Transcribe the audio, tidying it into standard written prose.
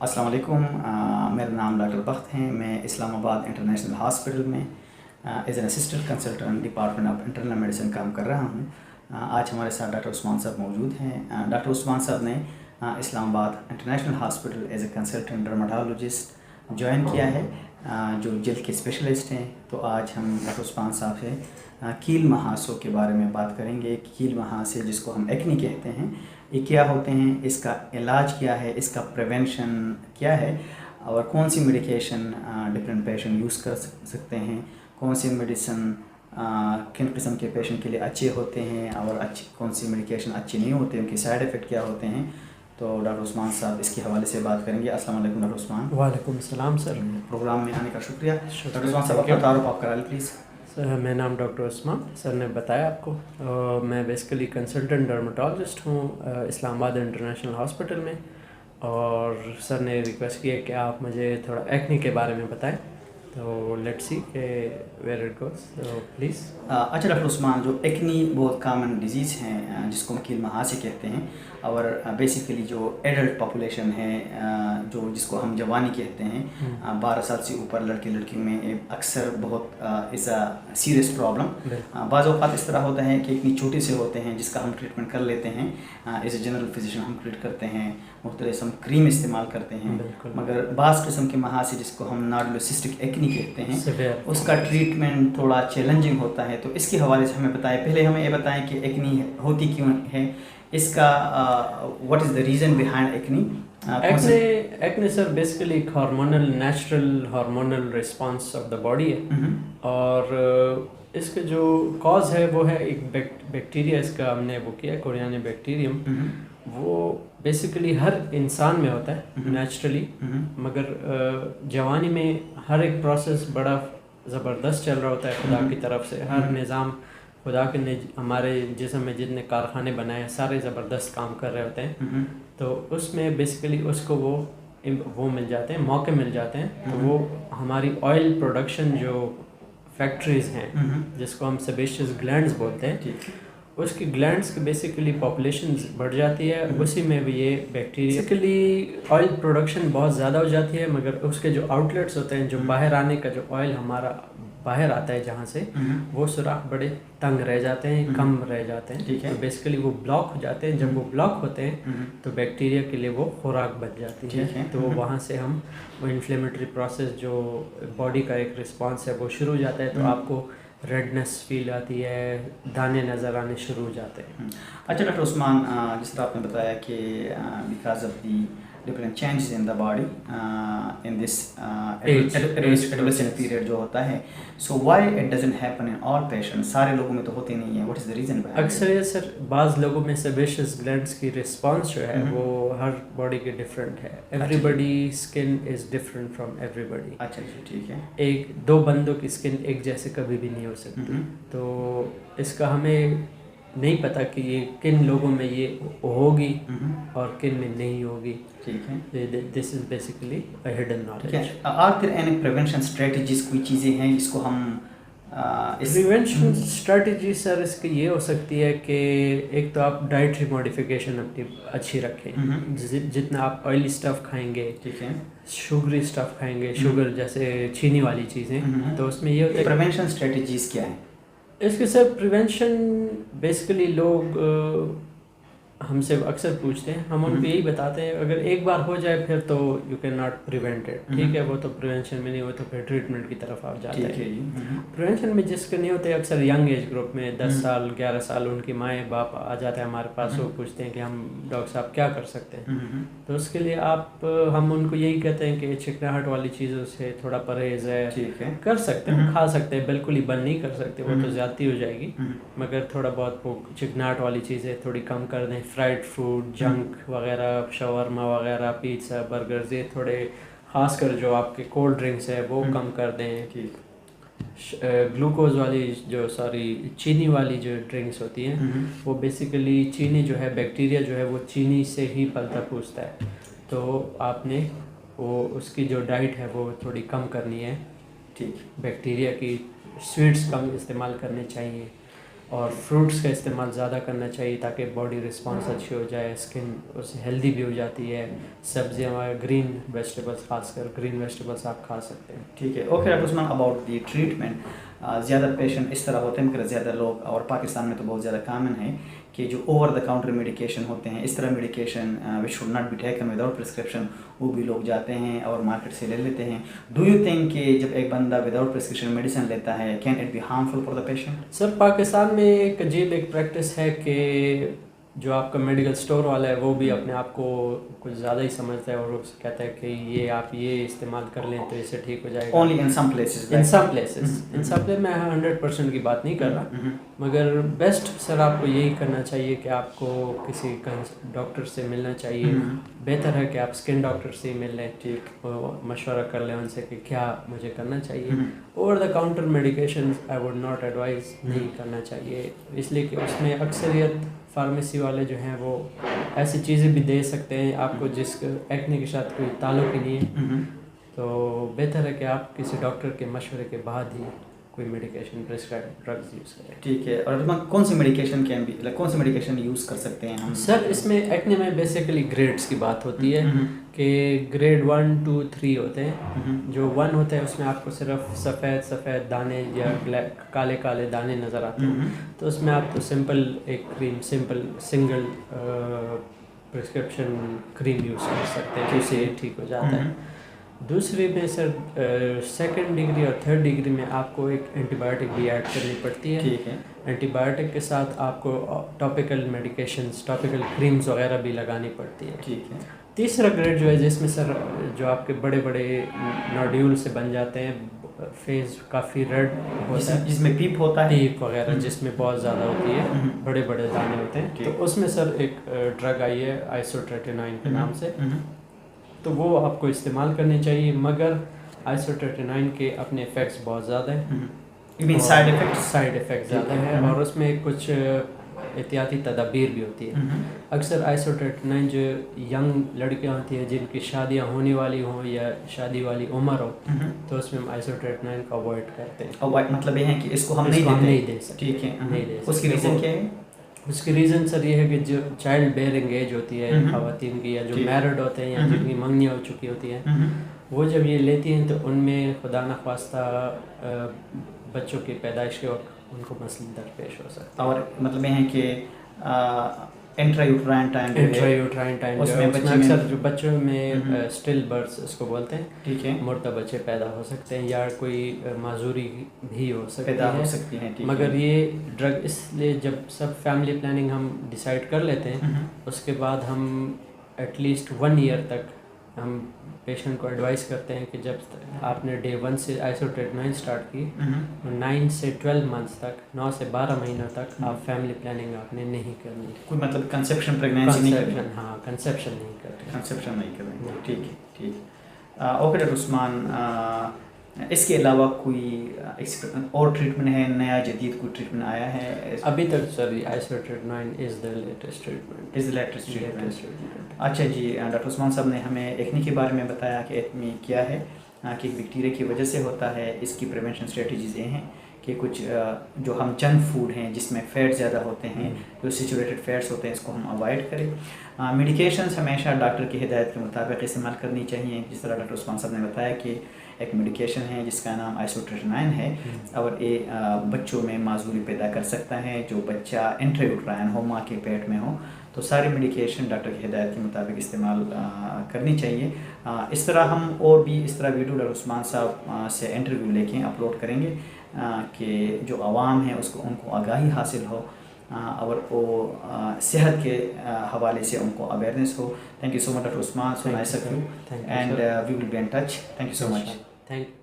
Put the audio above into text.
अस्सलाम वालेकुम। मेरा नाम डॉक्टर बख्त है। मैं इस्लामाबाद इंटरनेशनल हॉस्पिटल में as an assistant consultant department of internal medicine काम कर रहा हूँ। आज हमारे साथ डॉक्टर उस्मान साहब मौजूद हैं। डॉक्टर उस्मान साहब ने Islamabad international hospital as a consultant dermatologist join किया है, जो जल्द के स्पेशलिस्ट हैं। तो आज हम डॉक्टर उस्मान साहब से कील महासों के बारे में बात करेंगे। कील महासे जिसको हम एक्नी कहते हैं, ये क्या होते हैं, इसका इलाज क्या है, इसका प्रिवेंशन क्या है, और कौन सी मेडिकेशन डिफरेंट पेशेंट यूज़ कर सकते हैं, कौन सी मेडिसिन किन किस्म के पेशेंट के लिए अच्छे होते हैं और कौन सी मेडिकेशन अच्छी नहीं होती, उनके साइड इफ़ेक्ट क्या होते हैं। तो डॉक्टर उस्मान साहब इसके हवाले से बात करेंगे। अस्सलाम वालेकुम डॉक्टर उस्मान। वालेकुम सलाम सर। प्रोग्राम में आने का शुक्रिया। डॉक्टर उस्मान साहब अपना तारुफ आप करा लें प्लीज़। सर मेरा नाम डॉक्टर उस्मान, सर ने बताया आपको। मैं बेसिकली कंसल्टेंट डर्माटोलॉजिस्ट हूँ इस्लामाबाद इंटरनेशनल हॉस्पिटल में। और सर ने रिक्वेस्ट की है कि आप मुझे थोड़ा एक्नी के बारे में बताएं। तो लेट्स सी के वेयर इट गोस, तो प्लीज़। अच्छा डॉक्टर उस्मान, जो एक्नी बहुत कॉमन डिजीज़ हैं जिसको हम कील महासे कहते हैं, और बेसिकली जो एडल्ट पॉपुलेशन है, जो जिसको हम जवानी कहते हैं, 12 साल से ऊपर लड़के लड़कियों में अक्सर बहुत इज़ अ सीरियस प्रॉब्लम। बाज़ औक़ात इस तरह होता है कि इतनी छोटे से होते हैं जिसका हम ट्रीटमेंट कर लेते हैं, एज ए जनरल फिजिशियन हम ट्रीट करते हैं, मुख्तलिफ हम क्रीम इस्तेमाल करते हैं, मगर बाज़ किस्म के महासे जिसको हम नोडुलोसिस्टिक एक्नी कहते हैं, उसका ट्रीटमेंट थोड़ा चैलेंजिंग होता है। तो इसके हवाले से हमें बताएं। पहले हमें ये बताएं कि एक्नी होती क्यों है, इसका what is the reason behind acne. Acne sir basically एक hormonal natural hormonal response of the body है। और इसका जो कॉज है वो है एक बैक्टीरिया, इसका हमने वो किया कोरियानी बैक्टीरियम। वो बेसिकली हर इंसान में होता है नेचुरली, मगर जवानी में हर एक प्रोसेस बड़ा ज़बरदस्त चल रहा होता है खुदा की तरफ से। हर निज़ाम खुदा के ने हमारे जिस्म में जितने कारखाने बनाए सारे ज़बरदस्त काम कर रहे होते हैं। तो उसमें बेसिकली उसको वो मिल जाते हैं, मौके मिल जाते हैं। तो वो हमारी ऑयल प्रोडक्शन जो फैक्ट्रीज़ हैं जिसको हम सेबेशियस ग्लैंड्स बोलते हैं, उसकी ग्लैंड्स की बेसिकली पॉपुलेशन बढ़ जाती है। उसी में भी ये बैक्टीरिया बेसिकली ऑयल प्रोडक्शन बहुत ज़्यादा हो जाती है, मगर उसके जो आउटलेट्स होते हैं, जो बाहर आने का जो ऑयल हमारा बाहर आता है जहाँ से, वो सुराख बड़े तंग रह जाते हैं, कम रह जाते हैं। तो बेसिकली वो ब्लॉक हो जाते हैं। जब वो ब्लॉक होते हैं तो बैक्टीरिया के लिए वो खुराक बन जाती है। तो वहाँ से हम वो इन्फ्लेमेटरी प्रोसेस जो बॉडी का एक रिस्पॉन्स है वो शुरू हो जाता है। तो आपको रेडनेस फील आती है, दाने नज़र आने शुरू हो जाते हैं। अच्छा डॉक्टर उस्मान, जिस तरह आपने बताया कि because of the different changes in the body in this adolescent period जो होता है, so why it doesn't happen in all patient, सारे लोगों में तो होते नहीं है, व्हाट इज़ द रीज़न? अक्सर ये सर बाज़ लोगों में सेबेशियस ग्लैंड्स की रिस्पांस जो है वो हर बॉडी के डिफरेंट है। Everybody skin is different from everybody. अच्छा जी, ठीक है। एक दो बंदों की स्किन एक जैसे कभी भी नहीं हो सकती। तो इसका हमें नहीं पता कि ये किन लोगों में ये होगी और किन में नहीं होगी। ठीक है, this is basically a hidden knowledge. और फिर एनी प्रिवेंशन स्ट्रेटजीज कोई चीज़ें हैं जिसको हम प्रिवेंशन स्ट्रेटजी सर इसकी ये हो सकती है कि एक तो आप डाइटरी मॉडिफिकेशन अपनी अच्छी रखें। जितना आप ऑयली स्टफ़ खाएंगे, ठीक है, शुगरी स्टफ़ खाएंगे, शुगर जैसे चीनी वाली चीज़ें, तो उसमें ये होता है। प्रिवेंशन स्ट्रेटजीज क्या है इसके सर? प्रिवेंशन बेसिकली लोग हमसे अक्सर पूछते हैं, हम उनको यही बताते हैं अगर एक बार हो जाए फिर तो you can not prevent it. ठीक है, वो तो प्रिवेंशन में नहीं हो तो फिर ट्रीटमेंट की तरफ आप जाते हैं। प्रिवेंशन में जिसके नहीं होते अक्सर यंग एज ग्रुप में 10 साल 11 साल उनकी माएँ बाप आ जाते हैं हमारे पास। वो पूछते हैं कि हम डॉक्टर साहब क्या कर सकते हैं। तो उसके लिए हम उनको यही कहते हैं कि चिकनाहट वाली चीज़ों से थोड़ा परहेज़ है, ठीक है, कर सकते हैं, खा सकते हैं, बिल्कुल ही बंद नहीं कर सकते, वो तो ज़्यादती हो जाएगी, मगर थोड़ा बहुत वो चिकनाहट वाली चीज़ें थोड़ी कम कर दें। फ्राइड फूड, जंक वगैरह, शवरमा वगैरह, पिज़्ज़ा, बर्गर, ये थोड़े खासकर जो आपके कोल्ड ड्रिंक्स है वो कम कर दें। ग्लूकोज वाली चीनी वाली जो ड्रिंक्स होती हैं, वो बेसिकली चीनी जो है, बैक्टीरिया जो है वो चीनी से ही पलता फूसता है। तो आपने वो उसकी जो डाइट है वो थोड़ी कम करनी है। ठीक, बैक्टीरिया की स्वीट्स कम इस्तेमाल करने चाहिए। اور فروٹس کا استعمال زیادہ کرنا چاہیے تاکہ باڈی رسپانس اچھی ہو جائے, اسکن اس سے ہیلدی بھی ہو جاتی ہے. سبزیاں گرین ویجیٹیبلس, خاص کر گرین ویجیٹیبلس آپ کھا سکتے ہیں. ٹھیک ہے. Okay doctor Usman, about the treatment, زیادہ پیشنٹ اس طرح ہوتے ہیں کہ زیادہ لوگ, اور پاکستان میں تو بہت زیادہ کامن ہے کہ جو اوور دا کاؤنٹر میڈیکیشن ہوتے ہیں, اس طرح medication which should not be taken without prescription, وہ بھی لوگ جاتے ہیں اور مارکیٹ سے لے لیتے ہیں. ڈو یو تھنک کہ جب ایک بندہ وداؤٹ پرسکرپشن میڈیسن لیتا ہے, can it be harmful for the patient? Sir Pakistan میں ایک عجیب ایک پریکٹس ہے کہ جو آپ کا میڈیکل اسٹور والا ہے وہ بھی اپنے آپ کو کچھ زیادہ ہی سمجھتا ہے اور وہ کہتا ہے کہ یہ آپ یہ استعمال کر لیں تو اس سے ٹھیک ہو جائے گا. Only in some places, in some places میں 100% کی بات نہیں کر رہا, مگر بیسٹ سر آپ کو یہی کرنا چاہیے کہ آپ کو کسی ڈاکٹر سے ملنا چاہیے. بہتر ہے کہ آپ اسکن ڈاکٹر سے ہی مل لیں, مشورہ کر لیں ان سے کہ کیا مجھے کرنا چاہیے. Over the counter medication I would not advise نہیں کرنا چاہیے, اس لیے کہ اس میں اکثریت فارمیسی والے جو ہیں وہ ایسی چیزیں بھی دے سکتے ہیں آپ کو جس ایکنے کے ساتھ کوئی تعلق ہی نہیں ہے. تو بہتر ہے کہ آپ کسی ڈاکٹر کے مشورے کے بعد ہی کوئی میڈیکیشن پرسکرائب ڈرگز یوز کریں. ٹھیک ہے. اور کون سی میڈیکیشن کون سی میڈیکیشن یوز کر سکتے ہیں ہم؟ سر اس میں ایکنے میں بیسیکلی گریڈس کی بات ہوتی ہے کہ گریڈ 1 2 3 ہوتے ہیں. جو 1 ہوتا ہے اس میں آپ کو صرف سفید سفید دانے یا کالے کالے دانے نظر آتے ہیں, تو اس میں آپ کو سمپل ایک cream, simple single prescription cream use کر سکتے ہیں, جس سے ٹھیک ہو جاتا ہے. دوسری میں سر 2nd ڈگری اور 3rd ڈگری میں آپ کو ایک اینٹی بایوٹک بھی ایڈ کرنی پڑتی ہے. ٹھیک ہے. اینٹی بایوٹک کے ساتھ آپ کو ٹاپیکل میڈیکیشنز, ٹاپیکل کریمز وغیرہ بھی لگانی پڑتی ہے. ٹھیک ہے. تیسرا گریڈ جو ہے جس میں سر جو آپ کے بڑے بڑے نوڈیول سے بن جاتے ہیں, فیس کافی ریڈ ہوتا ہے, جس میں پیپ ہوتا ہے, پیپ وغیرہ جس میں بہت زیادہ ہوتی ہے, بڑے بڑے دانے ہوتے ہیں, تو اس میں سر ایک ڈرگ آئی ہے آئسوٹریٹینائن کے نام سے, تو وہ آپ کو استعمال کرنی چاہیے. مگر آئسوٹریٹینائن کے اپنے ایفیکٹس بہت زیادہ ہیں, سائڈ افیکٹ زیادہ ہیں, اور اس میں کچھ احتیاطی تدابیر بھی ہوتی ہے. اکثر آئسوٹریٹینائن جو ینگ لڑکیاں ہوتی ہیں جن کی شادیاں ہونے والی ہوں یا شادی والی عمر ہو, تو اس میں ہم آئسوٹریٹینائن کو اوائڈ کرتے ہیں. مطلب یہ ہے کہ اس کو ہم نہیں دے سکتے. ٹھیک ہے. نہیں دے سکتے. اس کی ریزن کیا ہے؟ اس کی ریزن سر یہ ہے کہ جو چائلڈ بیئرنگ ایج ہوتی ہے خواتین کی, یا جو میرڈ ہوتے ہیں یا جن کی منگنیاں ہو چکی ہوتی ہیں, وہ جب یہ لیتی ہیں تو ان میں خدا نخواستہ بچوں کی پیدائش کے وقت ان کو مسئلے درپیش ہو سکتا ہے. اور مطلب یہ ہے کہ انٹرایوٹرائن ٹائم اس میں اکثر جو بچوں میں اسٹل برتھس اس کو بولتے ہیں, ٹھیک ہے, مردہ بچے پیدا ہو سکتے ہیں یا کوئی معذوری بھی ہو سکتی ہے. مگر یہ ڈرگ اس لیے جب سب فیملی پلاننگ ہم ڈیسائیڈ کر لیتے ہیں, اس کے بعد ہم ایٹ لیسٹ 1 ایئر تک ہم پیشنٹ کو ایڈوائز کرتے ہیں کہ جب آپ نے ڈے 1 سے آئسوٹریٹینائن اسٹارٹ کی, 9 سے 12 منتھس تک, 9 سے 12 مہینوں تک آپ فیملی پلاننگ آپ نے نہیں کرنی. کوئی مطلب کنسیپشن پریگنینسی نہیں کرنی؟ ہاں, کنسیپشن نہیں کرنی. ٹھیک ہے. ٹھیک. اوکے ڈاکٹر عثمان, اس کے علاوہ کوئی اور ٹریٹمنٹ ہے, نیا جدید کوئی ٹریٹمنٹ آیا ہے ابھی تک؟ سر آئسوٹریٹینائن از دا لیٹسٹ ٹریٹمنٹ. اچھا جی, ڈاکٹر عثمان صاحب نے ہمیں ایکنی کے بارے میں بتایا کہ ایکنی کیا ہے, کہ ایک بیکٹیریا کی وجہ سے ہوتا ہے. اس کی پریونشن اسٹریٹجیز یہ ہیں کہ کچھ جو ہم جنک فوڈ ہیں جس میں فیٹ زیادہ ہوتے ہیں, جو سیچوریٹڈ فیٹس ہوتے ہیں, اس کو ہم اوائڈ کریں. میڈیکیشنس ہمیشہ ڈاکٹر کی ہدایت کے مطابق استعمال کرنی چاہیے. جس طرح ڈاکٹر عثمان صاحب نے بتایا کہ ایک میڈیکیشن ہے جس کا نام آئسوٹریٹینائن ہے, اور یہ بچوں میں معذوری پیدا کر سکتا ہے جو بچہ انٹرایوٹرائن ہو, ماں کے پیٹ میں ہو. تو ساری میڈیکیشن ڈاکٹر کی ہدایت کے مطابق استعمال کرنی چاہیے. اس طرح ہم اور بھی اس طرح ویڈیو ڈاکٹر عثمان صاحب سے انٹرویو لے کے اپلوڈ کریں گے کہ جو عوام ہیں ان کو آگاہی حاصل ہو, اور وہ صحت کے حوالے سے ان کو اویئرنیس ہو. Thank you so much doctor Usman, so nice of you, and we will be in touch. Thank you so much. Thank you.